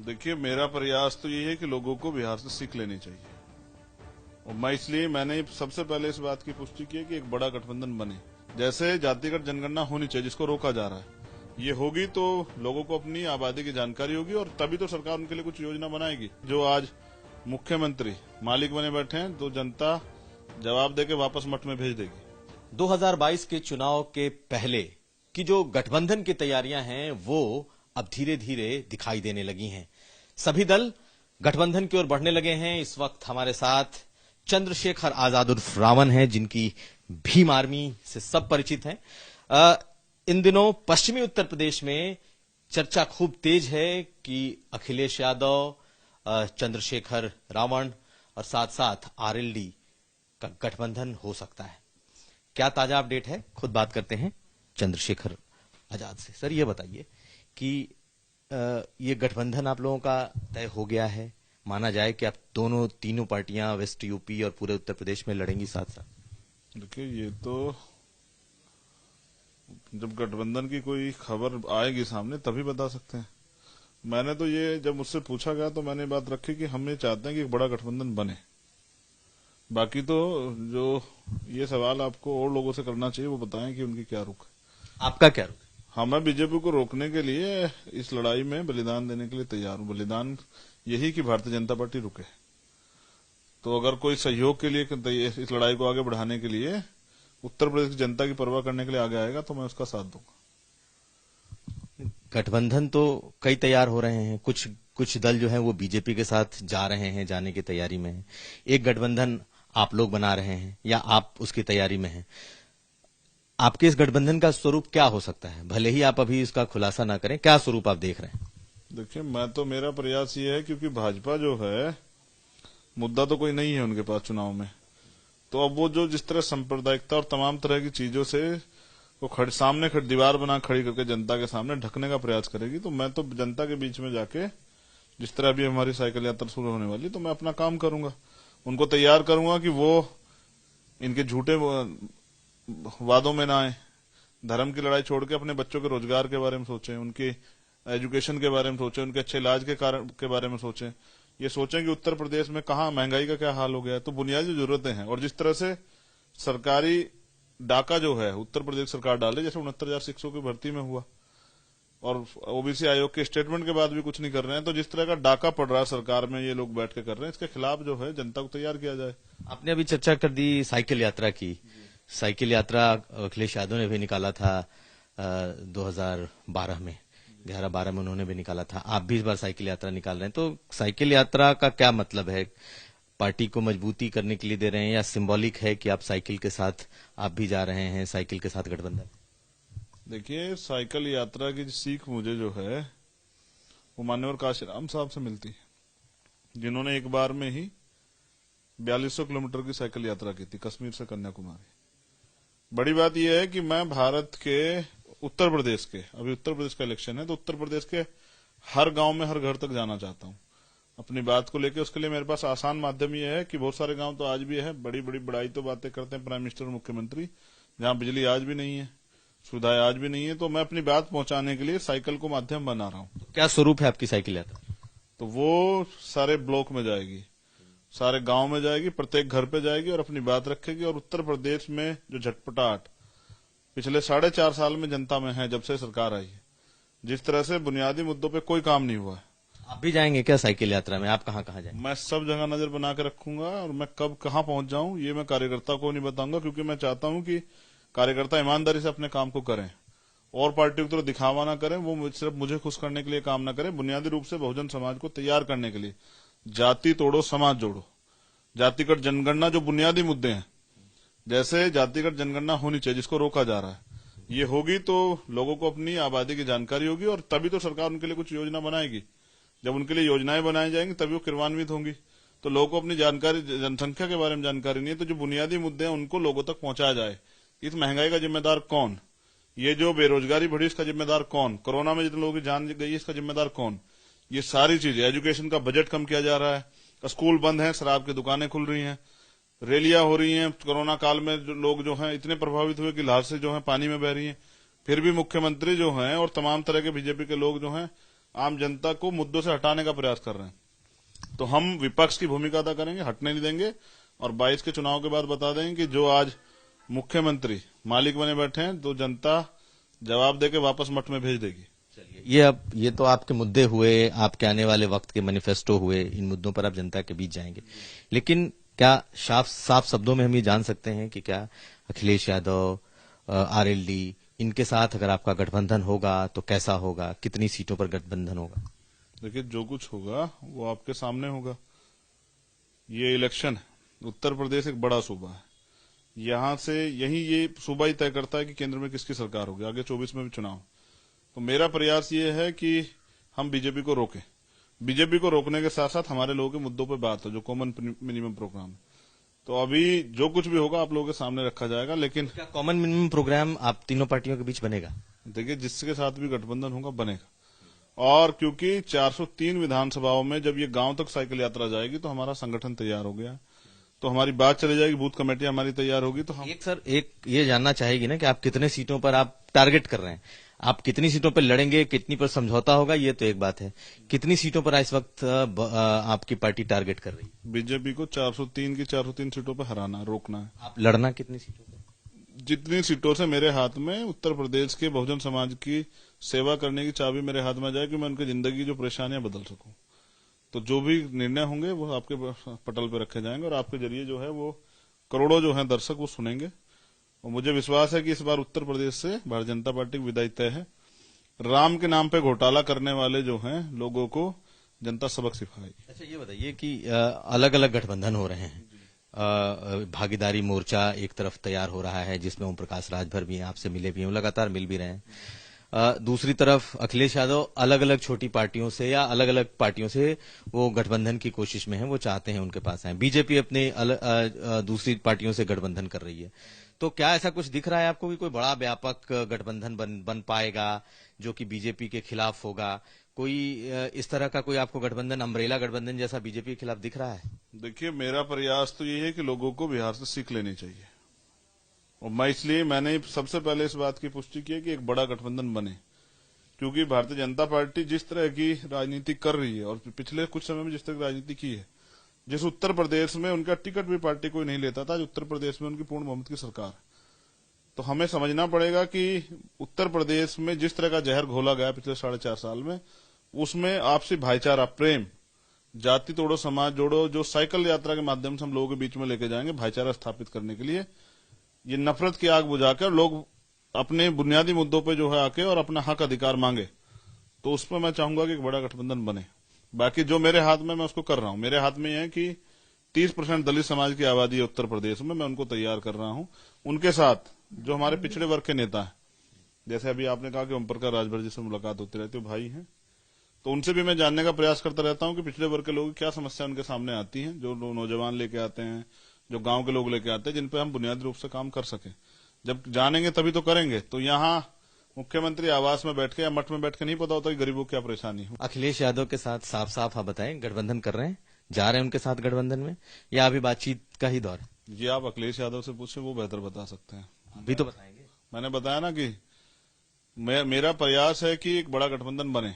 देखिए, मेरा प्रयास तो यही है कि लोगों को बिहार से सीख लेनी चाहिए, और मैंने सबसे पहले इस बात की पुष्टि की है कि एक बड़ा गठबंधन बने। जैसे जातिगत जनगणना होनी चाहिए, जिसको रोका जा रहा है, ये होगी तो लोगों को अपनी आबादी की जानकारी होगी, और तभी तो सरकार उनके लिए कुछ योजना बनाएगी। जो आज मुख्यमंत्री मालिक बने बैठे हैं, तो जनता जवाब देके वापस मठ में भेज देगी। 2022 के चुनाव के पहले की जो गठबंधन की तैयारियां हैं वो अब धीरे धीरे दिखाई देने लगी हैं। सभी दल गठबंधन की ओर बढ़ने लगे हैं। इस वक्त हमारे साथ चंद्रशेखर आजाद उर्फ रावण हैं, जिनकी भीम आर्मी से सब परिचित हैं। इन दिनों पश्चिमी उत्तर प्रदेश में चर्चा खूब तेज है कि अखिलेश यादव, चंद्रशेखर रावण और साथ साथ आरएलडी का गठबंधन हो सकता है। क्या ताजा अपडेट है, खुद बात करते हैं चंद्रशेखर आजाद से। सर, ये बताइए कि ये गठबंधन आप लोगों का तय हो गया है, माना जाए कि आप तीनों पार्टियां वेस्ट यूपी और पूरे उत्तर प्रदेश में लड़ेंगी साथ साथ? देखिए, ये तो जब गठबंधन की कोई खबर आएगी सामने तभी बता सकते हैं। मैंने तो ये जब मुझसे पूछा गया तो मैंने बात रखी कि हम ये चाहते हैं कि एक बड़ा गठबंधन बने। बाकी तो जो ये सवाल आपको और लोगों से करना चाहिए, वो बताएं कि उनकी क्या रुख है। आपका क्या रुख? मैं बीजेपी को रोकने के लिए इस लड़ाई में बलिदान देने के लिए तैयार हूं। बलिदान यही कि भारतीय जनता पार्टी रुके। तो अगर कोई सहयोग के लिए इस लड़ाई को आगे बढ़ाने के लिए उत्तर प्रदेश की जनता की परवाह करने के लिए आगे आएगा तो मैं उसका साथ दूंगा। गठबंधन तो कई तैयार हो रहे हैं, कुछ दल जो हैं वो बीजेपी के साथ जा रहे हैं, जाने की तैयारी में है। एक गठबंधन आप लोग बना रहे हैं या आप उसकी तैयारी में हैं। आपके इस गठबंधन का स्वरूप क्या हो सकता है? भले ही आप अभी इसका खुलासा ना करें, क्या स्वरूप आप देख रहे हैं? देखिए, मेरा प्रयास ये है, क्योंकि भाजपा जो है, मुद्दा तो कोई नहीं है उनके पास चुनाव में, तो अब वो जो जिस तरह सांप्रदायिकता और तमाम तरह की चीजों से वो सामने दीवार बना खड़ी करके जनता के सामने ढकने का प्रयास करेगी, तो मैं तो जनता के बीच में जाके, जिस तरह अभी हमारी साइकिल यात्रा शुरू होने वाली, तो मैं अपना काम करूंगा। उनको तैयार करूंगा कि वो इनके झूठे वादों में ना आए, धर्म की लड़ाई छोड़ के अपने बच्चों के रोजगार के बारे में सोचें, उनके एजुकेशन के बारे में सोचें, उनके अच्छे इलाज के बारे में सोचें। ये सोचें कि उत्तर प्रदेश में कहाँ महंगाई का क्या हाल हो गया है। तो बुनियादी जरूरतें हैं, और जिस तरह से सरकारी डाका जो है उत्तर प्रदेश सरकार डाले, जैसे 69,000 शिक्षकों की भर्ती में हुआ, और ओबीसी आयोग के स्टेटमेंट के बाद भी कुछ नहीं कर रहे हैं, तो जिस तरह का डाका पड़ रहा है सरकार में, ये लोग बैठ के कर रहे हैं, इसके खिलाफ जो है जनता को तैयार किया जाए। आपने अभी चर्चा कर दी साइकिल यात्रा की। साइकिल यात्रा अखिलेश यादव ने भी निकाला था 2012 में, 11-12 में उन्होंने भी निकाला था। आप भी इस बार साइकिल यात्रा निकाल रहे हैं, तो साइकिल यात्रा का क्या मतलब है? पार्टी को मजबूती करने के लिए दे रहे हैं, या सिंबॉलिक है कि आप साइकिल के साथ आप भी जा रहे हैं, साइकिल के साथ गठबंधन? देखिए, साइकिल यात्रा की सीख मुझे जो है वो मान्यवर काशीराम साहब से मिलती है, जिन्होंने एक बार में ही 4200 किलोमीटर की साइकिल यात्रा की थी, कश्मीर से कन्याकुमारी। बड़ी बात यह है कि मैं भारत के उत्तर प्रदेश के, अभी उत्तर प्रदेश का इलेक्शन है, तो उत्तर प्रदेश के हर गांव में हर घर तक जाना चाहता हूं अपनी बात को लेकर। उसके लिए मेरे पास आसान माध्यम यह है कि बहुत सारे गांव तो आज भी है, बड़ी बड़ी बड़ाई तो बातें करते हैं प्राइम मिनिस्टर और मुख्यमंत्री, जहां बिजली आज भी नहीं है, सुविधाएं आज भी नहीं है। तो मैं अपनी बात पहुंचाने के लिए साइकिल को माध्यम बना रहा हूं। क्या स्वरूप है आपकी साइकिल यात्रा? तो वो सारे ब्लॉक में जाएगी, सारे गांव में जाएगी, प्रत्येक घर पे जाएगी और अपनी बात रखेगी। और उत्तर प्रदेश में जो झटपटाहट पिछले 4.5 साल में जनता में है, जब से सरकार आई है, जिस तरह से बुनियादी मुद्दों पे कोई काम नहीं हुआ है। आप भी जाएंगे क्या साइकिल यात्रा में? आप कहाँ कहाँ जाएंगे? मैं सब जगह नजर बना के रखूंगा, और मैं कब कहाँ पहुंच जाऊं ये मैं कार्यकर्ता को नहीं बताऊंगा, क्योंकि मैं चाहता हूं कि कार्यकर्ता ईमानदारी से अपने काम को करें, और पार्टी को तो दिखावा ना करें, वो सिर्फ मुझे खुश करने के लिए काम ना करें। बुनियादी रूप से बहुजन समाज को तैयार करने के लिए, जाति तोड़ो समाज जोड़ो, जातिगत जनगणना जो बुनियादी मुद्दे हैं, जैसे जातिगत जनगणना होनी चाहिए, जिसको रोका जा रहा है, ये होगी तो लोगों को अपनी आबादी की जानकारी होगी, और तभी तो सरकार उनके लिए कुछ योजना बनाएगी। जब उनके लिए योजनाएं बनाई जाएंगी तभी वो क्रियान्वित होंगी। तो लोगों को अपनी जानकारी, जनसंख्या के बारे में जानकारी नहीं है, तो जो बुनियादी मुद्दे हैं उनको लोगों तक पहुंचाया जाए। इस महंगाई का जिम्मेदार कौन, ये जो बेरोजगारी बढ़ी इसका जिम्मेदार कौन, कोरोना में जितने लोगों की जान गई इसका जिम्मेदार कौन, ये सारी चीजें। एजुकेशन का बजट कम किया जा रहा है, स्कूल बंद है, शराब की दुकानें खुल रही हैं, रैलियां हो रही हैं। कोरोना काल में जो लोग जो हैं इतने प्रभावित हुए कि लाश से जो है पानी में बह रही हैं, फिर भी मुख्यमंत्री जो हैं और तमाम तरह के बीजेपी के लोग जो हैं आम जनता को मुद्दों से हटाने का प्रयास कर रहे हैं। तो हम विपक्ष की भूमिका अदा करेंगे, हटने नहीं देंगे, और 22 के चुनाव के बाद बता देंगे कि जो आज मुख्यमंत्री मालिक बने बैठे हैं तो जनता जवाब देके वापस मठ में भेज देगी। चलिए, ये तो आपके मुद्दे हुए, आपके आने वाले वक्त के मैनिफेस्टो हुए, इन मुद्दों पर आप जनता के बीच जाएंगे। लेकिन क्या साफ शब्दों में हम ये जान सकते हैं कि क्या अखिलेश यादव, आरएलडी, इनके साथ अगर आपका गठबंधन होगा तो कैसा होगा, कितनी सीटों पर गठबंधन होगा? देखिए, जो कुछ होगा वो आपके सामने होगा। ये इलेक्शन है, उत्तर प्रदेश एक बड़ा सूबा है, यहां से ये सूबा ही तय करता है कि केंद्र में किसकी सरकार होगी, आगे 24 में भी चुनाव। तो मेरा प्रयास ये है कि हम बीजेपी को रोकें। बीजेपी को रोकने के साथ साथ हमारे लोगों के मुद्दों पर बात हो, जो कॉमन मिनिमम प्रोग्राम है। तो अभी जो कुछ भी होगा आप लोगों के सामने रखा जाएगा। लेकिन क्या कॉमन मिनिमम प्रोग्राम आप तीनों पार्टियों के बीच बनेगा? देखिए, जिसके साथ भी गठबंधन होगा बनेगा। और क्योंकि 403 विधानसभाओं में जब ये गांव तक साइकिल यात्रा जाएगी तो हमारा संगठन तैयार हो गया, तो हमारी बात चली जाएगी, बूथ कमेटी हमारी तैयार होगी। तो हम एक ये जानना चाहेगी ना कि आप कितने सीटों पर आप टारगेट कर रहे हैं, आप कितनी सीटों पर लड़ेंगे, कितनी पर समझौता होगा, ये तो एक बात है। कितनी सीटों पर इस वक्त आपकी पार्टी टारगेट कर रही है? बीजेपी को 403 की 403 सीटों पर हराना, रोकना है। आप लड़ना कितनी सीटों पर? जितनी सीटों से मेरे हाथ में उत्तर प्रदेश के बहुजन समाज की सेवा करने की चाबी मेरे हाथ में आ जाए कि मैं उनकी जिंदगी जो परेशानियां बदल सकूं। तो जो भी निर्णय होंगे वो आपके पटल पे रखे जाएंगे, और आपके जरिए जो है वो करोड़ों जो है दर्शक वो सुनेंगे। और मुझे विश्वास है कि इस बार उत्तर प्रदेश से भारतीय जनता पार्टी की विदाई तय है। राम के नाम पे घोटाला करने वाले जो हैं लोगों को जनता सबक सिखाएगी। अच्छा, ये बताइए कि अलग अलग गठबंधन हो रहे हैं, भागीदारी मोर्चा एक तरफ तैयार हो रहा है जिसमें ओम प्रकाश राजभर भी हैं, आपसे मिले भी हैं, लगातार मिल भी रहे हैं। दूसरी तरफ अखिलेश यादव अलग अलग छोटी पार्टियों से या अलग अलग पार्टियों से वो गठबंधन की कोशिश में है, वो चाहते हैं उनके पास आए। बीजेपी अपने दूसरी पार्टियों से गठबंधन कर रही है। तो क्या ऐसा कुछ दिख रहा है आपको कि कोई बड़ा व्यापक गठबंधन बन पाएगा जो कि बीजेपी के खिलाफ होगा? कोई इस तरह का कोई आपको गठबंधन, अम्ब्रेला गठबंधन जैसा बीजेपी के खिलाफ दिख रहा है? देखिए, मेरा प्रयास तो ये है कि लोगों को बिहार से सीख लेनी चाहिए, और मैंने सबसे पहले इस बात की पुष्टि की है कि एक बड़ा गठबंधन बने। क्योंकि भारतीय जनता पार्टी जिस तरह की राजनीति कर रही है और पिछले कुछ समय में जिस तरह की राजनीति की है, जिस उत्तर प्रदेश में उनका टिकट भी पार्टी कोई नहीं लेता था, उत्तर प्रदेश में उनकी पूर्ण बहुमत की सरकार है। तो हमें समझना पड़ेगा कि उत्तर प्रदेश में जिस तरह का जहर घोला गया पिछले 4.5 साल में, उसमें आपसी भाईचारा, प्रेम, जाति तोड़ो समाज जोड़ो, जो साइकिल यात्रा के माध्यम से हम लोगों के बीच में लेके जाएंगे भाईचारा स्थापित करने के लिए, ये नफरत की आग बुझाकर लोग अपने बुनियादी मुद्दों पे जो है आके और अपना हक अधिकार मांगे, तो उसमें मैं चाहूंगा कि एक बड़ा गठबंधन बने। बाकी जो मेरे हाथ में मैं उसको कर रहा हूं। मेरे हाथ में यह है कि 30% दलित समाज की आबादी है उत्तर प्रदेश में, मैं उनको तैयार कर रहा हूं। उनके साथ जो हमारे पिछड़े वर्ग के नेता है, जैसे अभी आपने कहा कि ओम प्रकाश राजभर जी से मुलाकात होती रहती है, भाई हैं, तो उनसे भी मैं जानने का प्रयास करता रहता हूं कि पिछड़े वर्ग के लोग क्या समस्या उनके सामने आती है, जो नौजवान लेके आते हैं, जो गांव के लोग लेके आते हैं, जिन पे हम बुनियादी रूप से काम कर सके। जब जानेंगे तभी तो करेंगे। तो यहाँ मुख्यमंत्री आवास में बैठ के या मठ में बैठ के नहीं पता होता कि गरीबों की क्या परेशानी हो। अखिलेश यादव के साथ साफ साफ आप बताएं, गठबंधन कर रहे हैं, जा रहे हैं उनके साथ गठबंधन में, या अभी बातचीत का ही दौर है? ये आप अखिलेश यादव से पूछे, वो बेहतर बता सकते हैं। अभी तो बताएंगे। मैंने बताया ना कि मेरा प्रयास है कि एक बड़ा गठबंधन बने,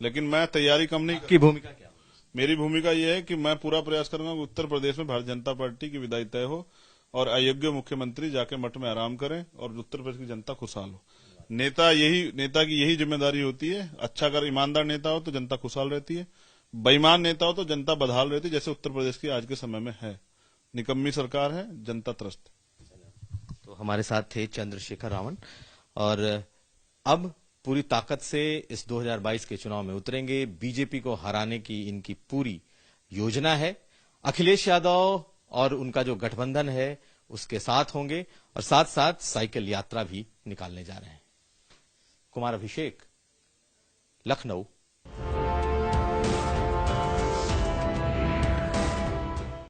लेकिन मैं तैयारी कम नहीं। की भूमिका क्या? मेरी भूमिका यह है कि मैं पूरा प्रयास करूंगा कि उत्तर प्रदेश में भारतीय जनता पार्टी की विदाई तय हो और अयोग्य मुख्यमंत्री जाके मठ में आराम करें और उत्तर प्रदेश की जनता खुशहाल हो। नेता की यही जिम्मेदारी होती है। अच्छा अगर ईमानदार नेता हो तो जनता खुशहाल रहती है, बेईमान नेता हो तो जनता बदहाल रहती है, जैसे उत्तर प्रदेश की आज के समय में है। निकम्मी सरकार है, जनता त्रस्त। तो हमारे साथ थे चंद्रशेखर रावण, और अब पूरी ताकत से इस 2022 के चुनाव में उतरेंगे। बीजेपी को हराने की इनकी पूरी योजना है। अखिलेश यादव और उनका जो गठबंधन है उसके साथ होंगे, और साथ साथ साइकिल यात्रा भी निकालने जा रहे हैं। कुमार अभिषेक, लखनऊ।